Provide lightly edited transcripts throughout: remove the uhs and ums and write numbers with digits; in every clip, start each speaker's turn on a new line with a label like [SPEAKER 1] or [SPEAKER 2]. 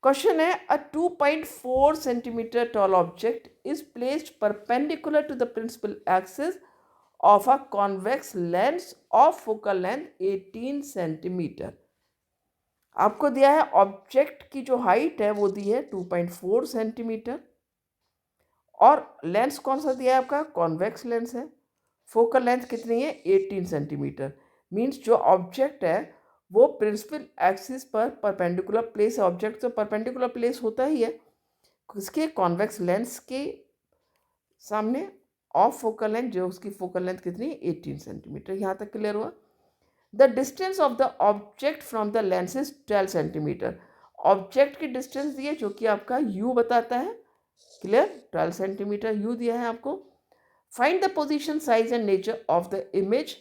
[SPEAKER 1] Question है, a 2.4 centimetre tall object is placed perpendicular to the principal axis of a convex lens of focal length 18 centimetre. आपको दिया है object की जो height है वो दी है 2.4 सेंटीमीटर, और लेंस कौन सा दिया है आपका, कॉन्वेक्स लेंस है। फोकल लेंथ कितनी है, 18 सेंटीमीटर। मीन्स जो ऑब्जेक्ट है वो प्रिंसिपल एक्सिस पर परपेंडिकुलर प्लेस है। ऑब्जेक्ट तो परपेंडिकुलर प्लेस होता ही है इसके कॉन्वेक्स लेंस के सामने, ऑफ फोकल लेंथ, जो उसकी फोकल लेंथ कितनी है, 18 सेंटीमीटर। यहाँ तक क्लियर हुआ। The distance of the object from the lens is 12 centimetre. Object की डिस्टेंस दी है जो कि आपका यू बताता है, क्लियर, 12 सेंटीमीटर यू दिया है आपको। Find the position, size and nature of the image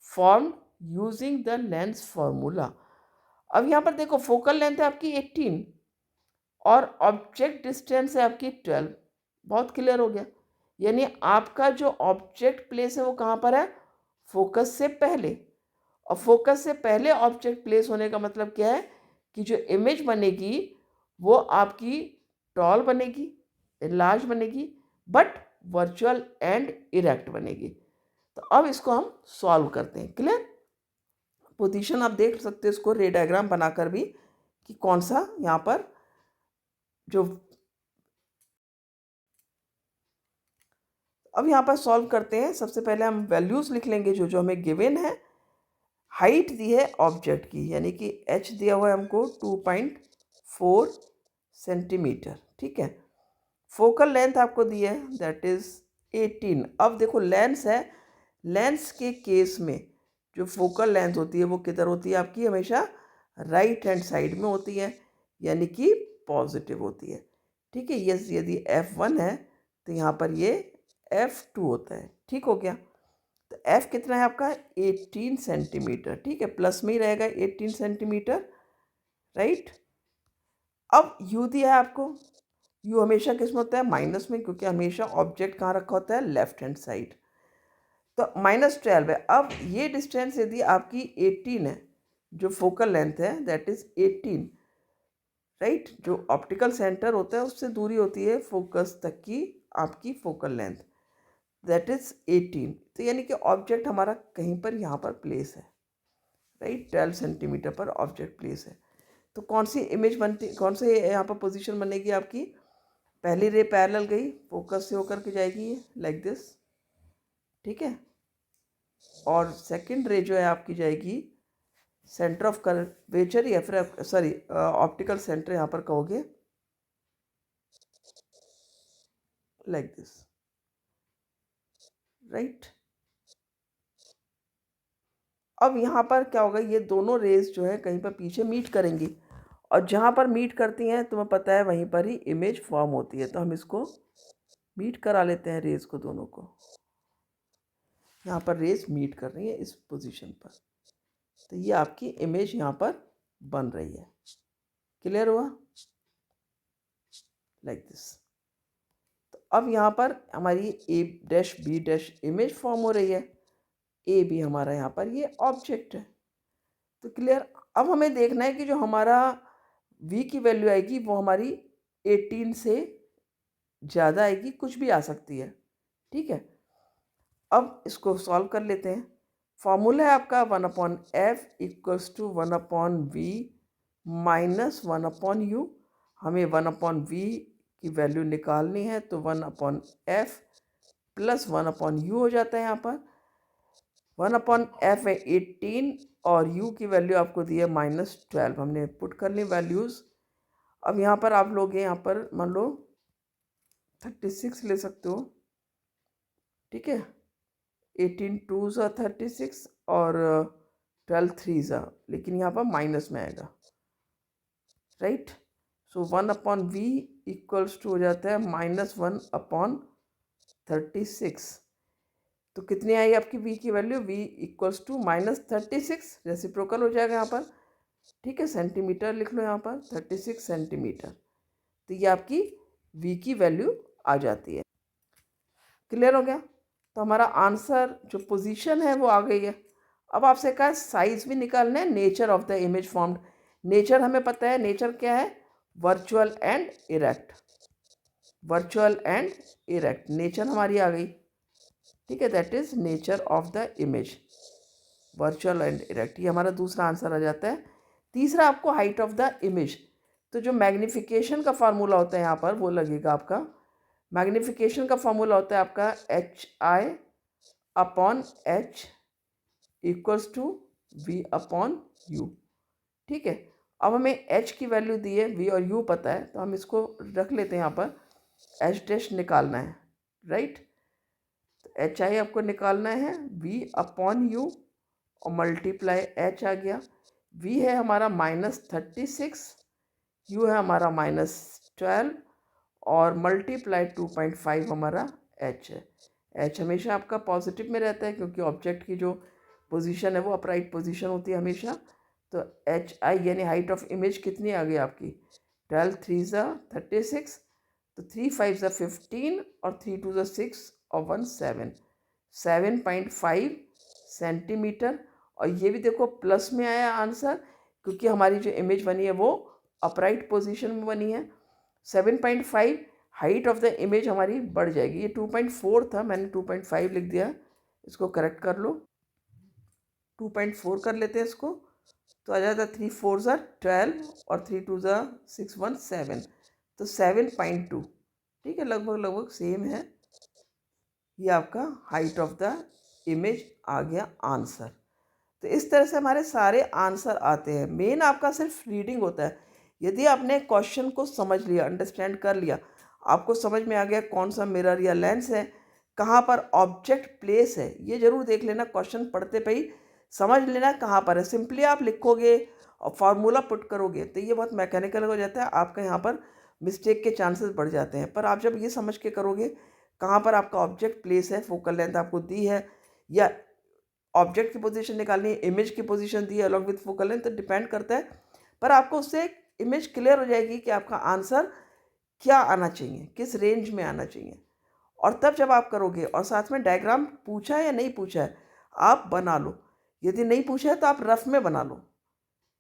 [SPEAKER 1] form using the lens formula. अब यहाँ पर देखो फोकल लेंथ है आपकी 18 और ऑब्जेक्ट डिस्टेंस है आपकी 12। बहुत क्लियर हो गया। यानी आपका जो ऑब्जेक्ट प्लेस है वो कहाँ पर है, फोकस से पहले। और फोकस से पहले ऑब्जेक्ट प्लेस होने का मतलब क्या है कि जो इमेज बनेगी वो आपकी टॉल बनेगी, लार्ज बनेगी, बट वर्चुअल एंड इरेक्ट बनेगी। तो अब इसको हम सॉल्व करते हैं। क्लियर, पोजीशन आप देख सकते हो इसको रे डायग्राम बनाकर भी कि कौन सा यहाँ पर जो, अब यहाँ पर सॉल्व करते हैं। सबसे पहले हम वैल्यूज़ लिख लेंगे जो जो हमें गिवन है। हाइट दी है ऑब्जेक्ट की, यानी कि h दिया हुआ है हमको 2.4 सेंटीमीटर, ठीक है। फोकल लेंथ आपको दी है दैट इज़ 18। अब देखो लेंस है, लेंस के केस में जो फोकल लेंथ होती है वो किधर होती है आपकी, हमेशा राइट हैंड साइड में होती है, यानी कि पॉजिटिव होती है, ठीक है। यदि f1 है तो यहाँ पर ये f2 होता है, ठीक हो गया। तो f कितना है आपका, 18 सेंटीमीटर, ठीक है, प्लस में ही रहेगा 18 सेंटीमीटर, राइट। अब u दिया है आपको, u हमेशा किस में होता है, माइनस में, क्योंकि हमेशा ऑब्जेक्ट कहाँ रखा होता है, लेफ्ट हैंड साइड। तो -12 है। अब ये डिस्टेंस यदि आपकी 18 है, जो फोकल लेंथ है दैट इज 18, राइट। जो ऑप्टिकल सेंटर होता है उससे दूरी होती है फोकस तक की आपकी फोकल लेंथ, दैट इज 18। तो यानी कि ऑब्जेक्ट हमारा कहीं पर यहाँ पर प्लेस है, राइट, 12 सेंटीमीटर पर ऑब्जेक्ट प्लेस है। तो कौन सी इमेज बनती, कौन से यहाँ पर पोजीशन बनेगी आपकी, पहली रे पैरेलल गई, फोकस से होकर के जाएगी लाइक दिस, ठीक है। और सेकंड रे जो है आपकी जाएगी सेंटर ऑफ कर्वेचर, या फिर सॉरी ऑप्टिकल सेंटर यहाँ पर कहोगे लाइक दिस, राइट। अब यहाँ पर क्या होगा, ये दोनों रेज जो है कहीं पर पीछे मीट करेंगी, और जहाँ पर मीट करती हैं तुम्हें पता है वहीं पर ही इमेज फॉर्म होती है। तो हम इसको मीट करा लेते हैं रेज को, दोनों को। यहाँ पर रेज मीट कर रही है इस पोजीशन पर, तो ये आपकी इमेज यहाँ पर बन रही है। क्लियर हुआ, लाइक दिस। तो अब यहाँ पर हमारी A dash B dash image form हो रही है, ए बी हमारा यहाँ पर ये ऑब्जेक्ट है। तो क्लियर। अब हमें देखना है कि जो हमारा v की वैल्यू आएगी वो हमारी 18 से ज़्यादा आएगी, कुछ भी आ सकती है, ठीक है। अब इसको सॉल्व कर लेते हैं। फॉर्मूला है आपका 1/f equals to 1/v minus 1/u। हमें 1/v की वैल्यू निकालनी है, तो 1/f प्लस 1/u हो जाता है। यहाँ पर 1/f है 18 और u की वैल्यू आपको दी है -12। हमने पुट कर ली वैल्यूज़। अब यहाँ पर आप लोग यहाँ पर मान लो 36 ले सकते हो, ठीक है। 18 टू ज़ा 36 और 12 थ्री ज़ा, लेकिन यहाँ पर माइनस में आएगा, right. So 1/v equals to हो जाता है -1/36। तो कितनी आई आपकी v की value, v equals to -36, reciprocal हो जाएगा यहाँ पर, ठीक है। सेंटीमीटर लिख लो यहाँ पर, 36 सेंटीमीटर। तो ये आपकी v की वैल्यू आ जाती है। क्लियर हो गया। तो हमारा आंसर जो पोजीशन है वो आ गई है। अब आपसे कहा साइज भी निकालना है, nature of the image formed. Nature हमें पता है, नेचर क्या है, virtual and erect, virtual and erect nature हमारी आ गई, ठीक है, that is nature of the image, virtual and erect, ये हमारा दूसरा आंसर आ जाता है। तीसरा आपको हाइट ऑफ द इमेज, तो जो मैग्निफिकेशन का फार्मूला होता है यहाँ पर वो लगेगा आपका, मैग्निफिकेशन का फार्मूला होता है आपका HI/H इक्वल्स टू V/U, ठीक है। अब हमें H की वैल्यू दी है, V और U पता है, तो हम इसको रख लेते हैं यहाँ पर, H' निकालना है, राइट। तो HI आपको निकालना है V/U और मल्टीप्लाई H आ गया, V है हमारा -36, U है हमारा -12 और मल्टीप्लाई 2.5 हमारा H है। H हमेशा आपका पॉजिटिव में रहता है क्योंकि ऑब्जेक्ट की जो पोजीशन है वो अपराइट पोजीशन होती है हमेशा। तो HI यानी हाइट ऑफ इमेज कितनी आ गई आपकी, 12 3 36, तो 3 5 15 और 3 2 6 और 1 7.5 सेंटीमीटर। और ये भी देखो प्लस में आया आंसर क्योंकि हमारी जो इमेज बनी है वो अपराइट पोजीशन में बनी है। 7.5 हाइट ऑफ द इमेज हमारी बढ़ जाएगी, ये 2.4 था, मैंने 2.5 लिख दिया, इसको करेक्ट कर लो, 2.4 कर लेते हैं इसको, तो आ जाता 3 4 12 और 3 2 6 1 7, तो 7.2, ठीक है, लगभग लगभग सेम है। ये आपका हाइट ऑफ द इमेज आ गया आंसर। तो इस तरह से हमारे सारे आंसर आते हैं। मेन आपका सिर्फ रीडिंग होता है। यदि आपने क्वेश्चन को समझ लिया, अंडरस्टैंड कर लिया, आपको समझ में आ गया कौन सा मिरर या लेंस है, कहाँ पर ऑब्जेक्ट प्लेस है, ये जरूर देख लेना, क्वेश्चन पढ़ते पे ही समझ लेना कहाँ पर है। सिंपली आप लिखोगे और फार्मूला पुट करोगे तो ये बहुत मैकेनिकल हो जाता है, आपका यहाँ पर मिस्टेक के चांसेस बढ़ जाते हैं। पर आप जब ये समझ के करोगे कहाँ पर आपका ऑब्जेक्ट प्लेस है, फोकल लेंथ आपको दी है या ऑब्जेक्ट की पोजीशन निकालनी है, इमेज की पोजीशन दी है अलॉन्ग विथ फोकल लेंथ, तो डिपेंड करता है, पर आपको उससे इमेज क्लियर हो जाएगी कि आपका आंसर क्या आना चाहिए, किस रेंज में आना चाहिए। और तब जब आप करोगे और साथ में डायग्राम पूछा है या नहीं पूछा है आप बना लो, यदि नहीं पूछा है तो आप रफ में बना लो,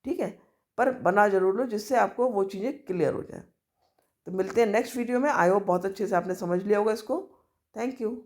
[SPEAKER 1] ठीक है, पर बना जरूर लो जिससे आपको वो चीज़ें क्लियर हो जाए। तो मिलते हैं नेक्स्ट वीडियो में। आई होप बहुत अच्छे से आपने समझ लिया होगा इसको। Thank you.